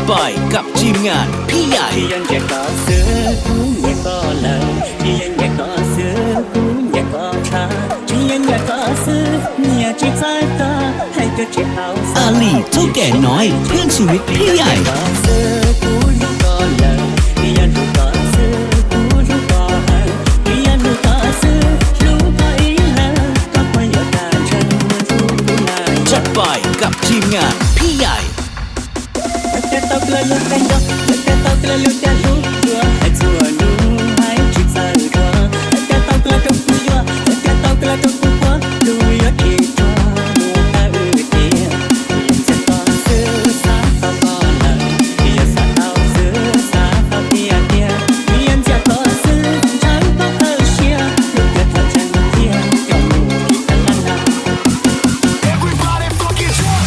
ไปกับทีมงานพี่ใหญ่ที่ยังแยกก็ซื้อกูแยกก็เลยที่ยังแยกก็ซื้อกูแยกก็ชาที่ยังแยกก็ซื้อเนี่ยจิตใจก็ให้เกิดที่เอาอาลีเท่าแก่น้อยเพื่อนชีวิตพี่ใหญ่ซื้อกูรู้ก็เลยที่ยังรู้ก็ซื้อกูรู้ก็ให้ที่ยังรู้ก็ซื้อรู้ก็อีแล้วก็ไม่อยากการฉันรู้กูนายจัดไปกับทีมงานพี่ใหญ่แต่ตกเลยลุกกันยกแต่ตกเลยลุกแต่รู้ตัวให้ตัวรู้ให้จิตใจตัวแต่ตกเลยก็กูยัวแต่ตกเลยก็กูกลัวรู้ยอดที่ตัวมัวแต่อื่นเดียวยิ่งจะต่อซื้อสาต่อก่อนเลยยิ่งจะเอาซื้อสาต่อเดียวเดียวยิ่งจะต่อซื้อฉันต้องเชียร์ลูกเกิดทำฉันเที่ยวก็รู้ที่ตะลันนาEverybody fucking drunk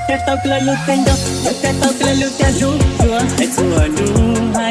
แต่ตกเลยลุกกันยกแต่ตกเลยลุกแต่รู้ตัวให้ตัวรู้ให้